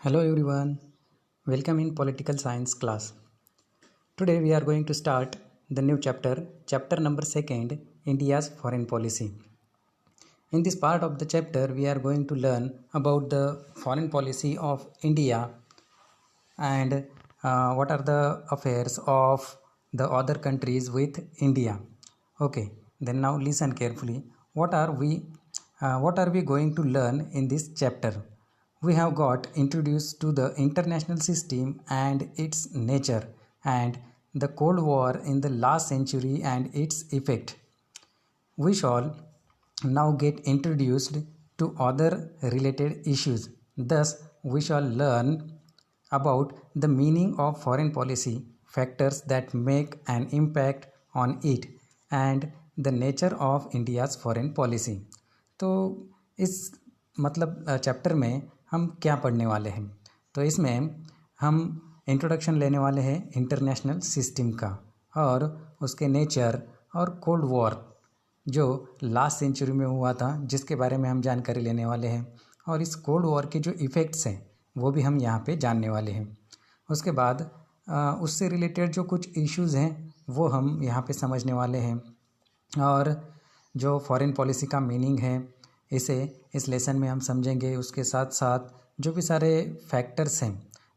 Hello everyone, welcome in political science class. Today we are going to start the new chapter number 2, India's foreign policy. In this part of the chapter we are going to learn about the foreign policy of India and what are the affairs of the other countries with India. Okay, then now listen carefully. What are we going to learn in this chapter? We have got introduced to the international system and its nature and the Cold War in the last century and its effect. We shall now get introduced to other related issues. Thus, we shall learn about the meaning of foreign policy, factors that make an impact on it, and the nature of India's foreign policy. तो इस chapter में हम क्या पढ़ने वाले हैं? तो इसमें हम इंट्रोडक्शन लेने वाले हैं इंटरनेशनल सिस्टम का और उसके नेचर और कोल्ड वॉर जो लास्ट सेंचुरी में हुआ था जिसके बारे में हम जानकारी लेने वाले हैं और इस कोल्ड वॉर के जो इफ़ेक्ट्स हैं वो भी हम यहाँ पे जानने वाले हैं। उसके बाद उससे रिलेटेड जो कुछ इश्यूज़ हैं वो हम यहाँ पे समझने वाले हैं और जो फॉरेन पॉलिसी का मीनिंग है इसे इस लेसन में हम समझेंगे। उसके साथ साथ जो भी सारे फैक्टर्स हैं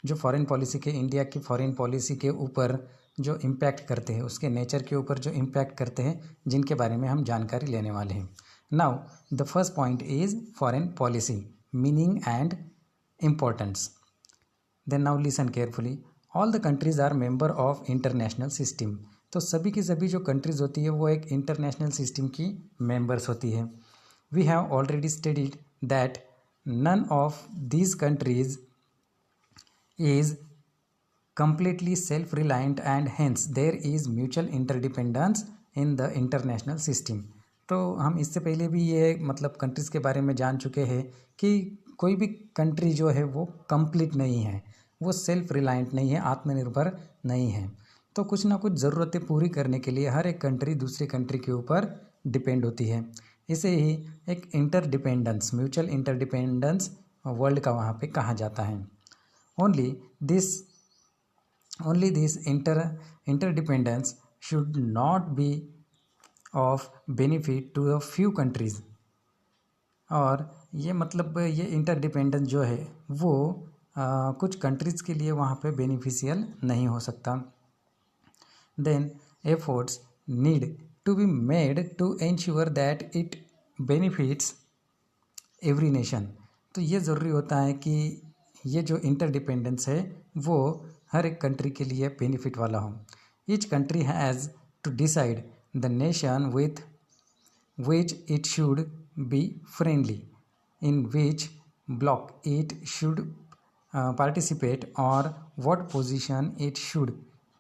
जो फॉरेन पॉलिसी के इंडिया की फॉरेन पॉलिसी के ऊपर जो इम्पैक्ट करते हैं उसके नेचर के ऊपर जो इम्पैक्ट करते हैं जिनके बारे में हम जानकारी लेने वाले हैं। Now the first point is foreign policy meaning and importance. Then now listen carefully. All the countries are member of international system. तो सभी की सभी जो कंट्रीज़ होती है वो एक इंटरनेशनल सिस्टम की मेंबर्स होती है। We have already studied that none of these countries is completely self-reliant and hence there is mutual interdependence in the international system। तो हम इससे पहले भी ये कंट्रीज़ के बारे में जान चुके हैं कि कोई भी कंट्री जो है वो कंप्लीट नहीं है, वो सेल्फ रिलायंट नहीं है, आत्मनिर्भर नहीं है। तो कुछ ना कुछ ज़रूरतें पूरी करने के लिए हर एक कंट्री दूसरी कंट्री के ऊपर डिपेंड होती है। इसे ही एक इंटरडिपेंडेंस, म्यूचुअल इंटरडिपेंडेंस वर्ल्ड का वहाँ पे कहा जाता है। Only this interdependence should not be of benefit to a few countries। और ये इंटरडिपेंडेंस जो है वो कुछ कंट्रीज़ के लिए वहाँ पे बेनिफिशियल नहीं हो सकता। Then efforts need to be made to ensure that it benefits every nation. तो ये ज़रूरी होता है कि ये जो इंटरडिपेंडेंस है वो हर एक कंट्री के लिए बेनिफिट वाला हो। Each country has to decide the nation with which it should be friendly, in which bloc it should participate और what position it should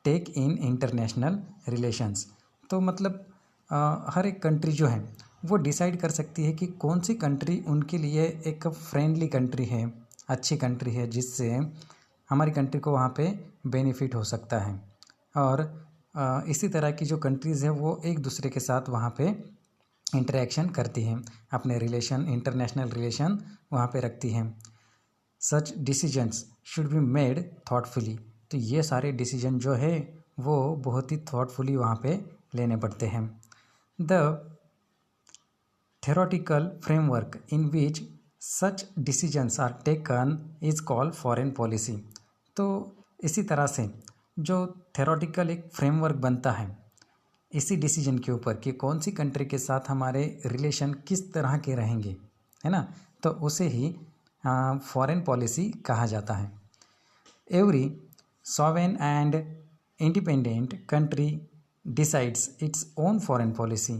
take in international relations. तो हर एक कंट्री जो है वो डिसाइड कर सकती है कि कौन सी कंट्री उनके लिए एक फ्रेंडली कंट्री है, अच्छी कंट्री है, जिससे हमारी कंट्री को वहाँ पे बेनिफिट हो सकता है। और इसी तरह की जो कंट्रीज़ है वो एक दूसरे के साथ वहाँ पे इंटरेक्शन करती हैं, अपने रिलेशन, इंटरनेशनल रिलेशन वहाँ पे रखती हैं। सच decisions should be made thoughtfully. तो ये सारे डिसीजन जो है वो बहुत ही थॉटफुली वहाँ पे लेने पड़ते हैं। The theoretical framework in which such decisions are taken is called foreign policy। तो इसी तरह से जो थेरोटिकल एक फ्रेमवर्क बनता है इसी डिसीजन के ऊपर कि कौन सी कंट्री के साथ हमारे रिलेशन किस तरह के रहेंगे, है ना, तो उसे ही फॉरेन पॉलिसी कहा जाता है। Every sovereign and independent country decides its own foreign policy.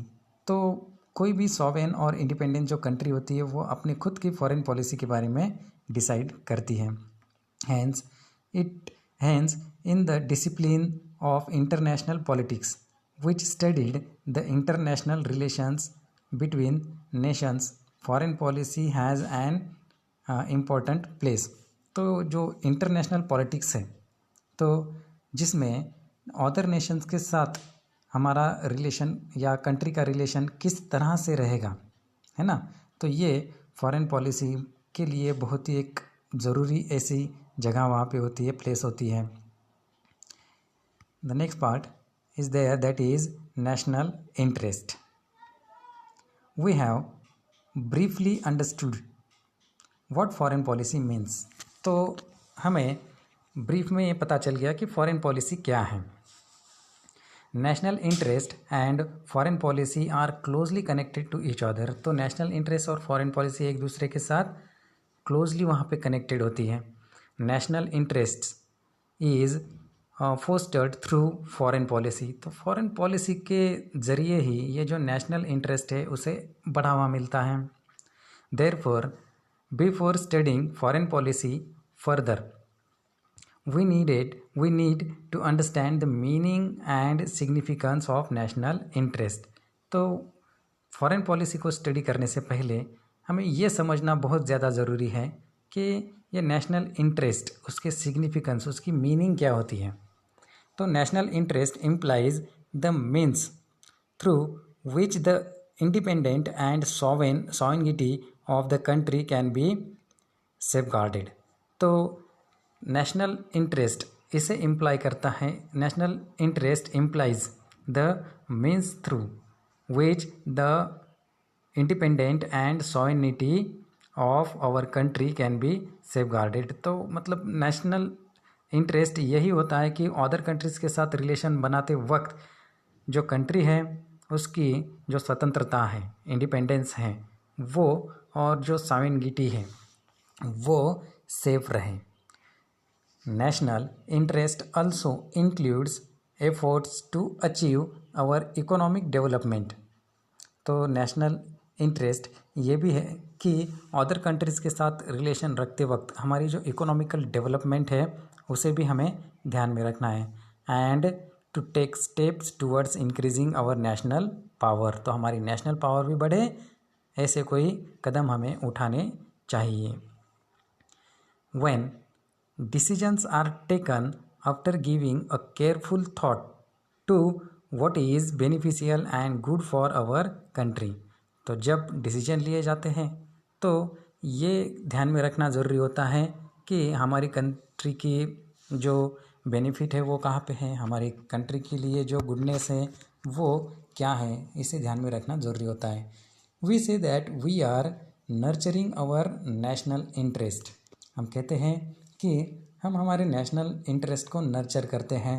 तो कोई भी सॉवेरेन और इंडिपेंडेंट जो कंट्री होती है वो अपनी खुद की फॉरेन पॉलिसी के बारे में डिसाइड करती है। Hence in the discipline of international politics which studied the international relations between nations, foreign policy has an important place. तो जो इंटरनेशनल पॉलिटिक्स है तो जिसमें अदर नेशंस के साथ हमारा रिलेशन या कंट्री का रिलेशन किस तरह से रहेगा, है ना, तो ये फॉरेन पॉलिसी के लिए बहुत ही एक ज़रूरी ऐसी जगह वहाँ पे होती है, प्लेस होती है। The next part is there, that is national interest. We have briefly understood what foreign policy means. तो हमें ब्रीफ में ये पता चल गया कि फॉरेन पॉलिसी क्या है। National interest and foreign policy are closely connected to each other. तो नेशनल इंटरेस्ट और फॉरेन पॉलिसी एक दूसरे के साथ क्लोजली वहाँ पे कनेक्टेड होती है। National interest is fostered through foreign policy. तो फॉरेन पॉलिसी के ज़रिए ही ये जो नेशनल इंटरेस्ट है उसे बढ़ावा मिलता है। Therefore before studying foreign policy further we need to understand the meaning and significance of national interest। तो फॉरेन पॉलिसी को स्टडी करने से पहले हमें ये समझना बहुत ज़्यादा ज़रूरी है कि ये नेशनल इंटरेस्ट, उसके सिग्निफिकेंस, उसकी मीनिंग क्या होती है। तो national interest implies the means through which the independent and sovereignty of the country can be safeguarded. तो नेशनल इंटरेस्ट इसे इम्प्लाई करता है, national interest implies the means through which the independent and sovereignty of our country can be safeguarded. तो मतलब national interest यही होता है कि अदर कंट्रीज़ के साथ रिलेशन बनाते वक्त जो कंट्री है उसकी जो स्वतंत्रता है, इंडिपेंडेंस है वो, और जो सॉवरेनिटी है वो सेफ रहे। National interest also includes efforts to achieve our economic development। तो नेशनल इंटरेस्ट ये भी है कि अदर कंट्रीज़ के साथ रिलेशन रखते वक्त हमारी जो इकोनॉमिकल डेवलपमेंट है उसे भी हमें ध्यान में रखना है। And to take steps towards increasing our national power. तो हमारी नेशनल पावर भी बढ़े, ऐसे कोई कदम हमें उठाने चाहिए। When decisions are taken after giving a careful thought to what is beneficial and good for our country। तो जब डिसीजन लिए जाते हैं तो ये ध्यान में रखना ज़रूरी होता है कि हमारी कंट्री की जो बेनिफिट है वो कहाँ पे है, हमारी कंट्री के लिए जो गुडनेस है वो क्या है, इसे ध्यान में रखना ज़रूरी होता है। We say that we are nurturing our national interest. हम कहते हैं कि हम हमारे नेशनल इंटरेस्ट को नर्चर करते हैं।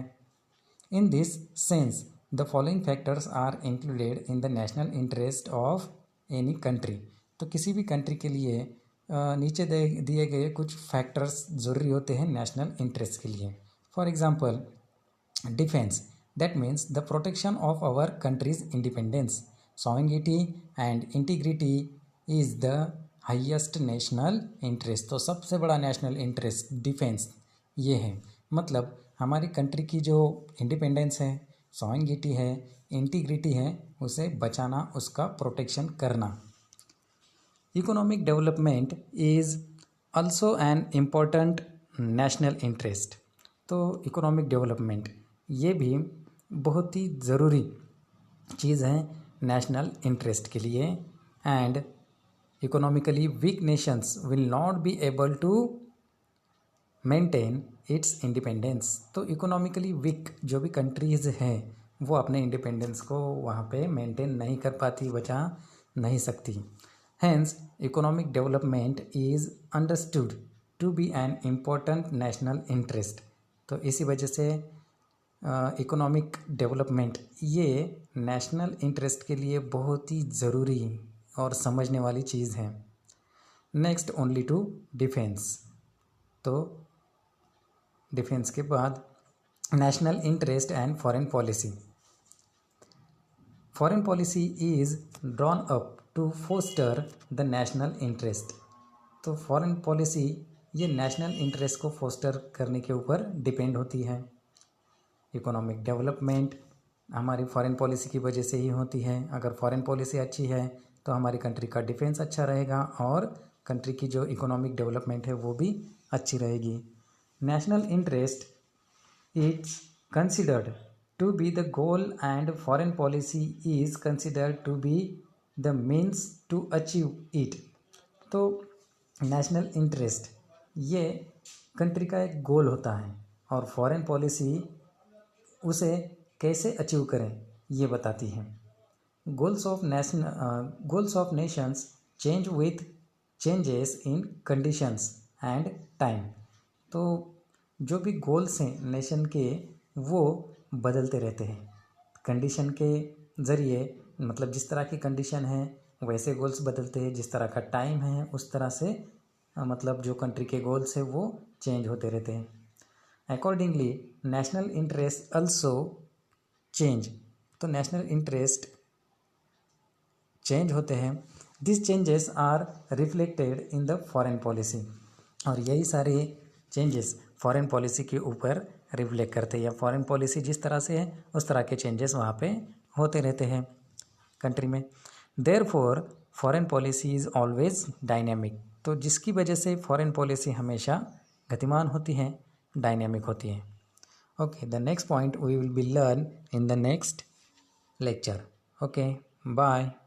In this sense the following factors are included in the national interest of any country. तो किसी भी कंट्री के लिए नीचे दिए गए कुछ फैक्टर्स ज़रूरी होते हैं नेशनल इंटरेस्ट के लिए। For example, defence, that means the protection of our country's independence, sovereignty and integrity is the highest national interest. तो सबसे बड़ा नेशनल इंटरेस्ट डिफेंस ये है, मतलब हमारी कंट्री की जो इंडिपेंडेंस है, सॉवरेनिटी है, इंटीग्रिटी है, उसे बचाना, उसका प्रोटेक्शन करना। Economic development is also an important national interest. तो इकोनॉमिक डेवलपमेंट ये भी बहुत ही ज़रूरी चीज़ है नेशनल इंटरेस्ट के लिए। And economically weak nations will not be able to maintain its independence. तो इकोनॉमिकली वीक जो भी कंट्रीज़ हैं वो अपने इंडिपेंडेंस को वहाँ पे मेंटेन नहीं कर पाती, बचा नहीं सकती। Hence economic development is understood to be an important national interest. तो इसी वजह से इकोनॉमिक डेवलपमेंट ये नेशनल इंटरेस्ट के लिए बहुत ही ज़रूरी और समझने वाली चीज़ है। Next, only to defence. तो डिफेंस के बाद national interest and foreign policy. Foreign policy is drawn up to foster the national interest. तो फॉरेन पॉलिसी ये नेशनल इंटरेस्ट को फोस्टर करने के ऊपर डिपेंड होती है। इकोनॉमिक डेवलपमेंट हमारी फॉरेन पॉलिसी की वजह से ही होती है। अगर फॉरेन पॉलिसी अच्छी है तो हमारी कंट्री का डिफेंस अच्छा रहेगा और कंट्री की जो इकोनॉमिक डेवलपमेंट है वो भी अच्छी रहेगी। National interest it's considered to be the goal and foreign policy is considered to be the means to achieve it. तो नेशनल इंटरेस्ट ये कंट्री का एक गोल होता है और फॉरेन पॉलिसी उसे कैसे अचीव करें ये बताती है। Goals of Nations change with changes in conditions and time. तो जो भी गोल्स हैं नेशन के वो बदलते रहते हैं कंडीशन के ज़रिए, मतलब जिस तरह की कंडीशन है वैसे गोल्स बदलते हैं, जिस तरह का टाइम है उस तरह से मतलब जो कंट्री के गोल्स है वो चेंज होते रहते हैं। Accordingly national interest also change. तो नेशनल इंटरेस्ट चेंज होते हैं। This changes are reflected in the foreign policy. और यही सारे चेंजेस फॉरेन पॉलिसी के ऊपर रिफ्लेक्ट करते हैं, या फॉरेन पॉलिसी जिस तरह से है उस तरह के चेंजेस वहाँ पे होते रहते हैं कंट्री में। Therefore foreign policy is always dynamic. तो जिसकी वजह से फॉरेन पॉलिसी हमेशा गतिमान होती है, डायनेमिक होती है। Okay, the next point we will be learn in the next lecture. Okay, bye.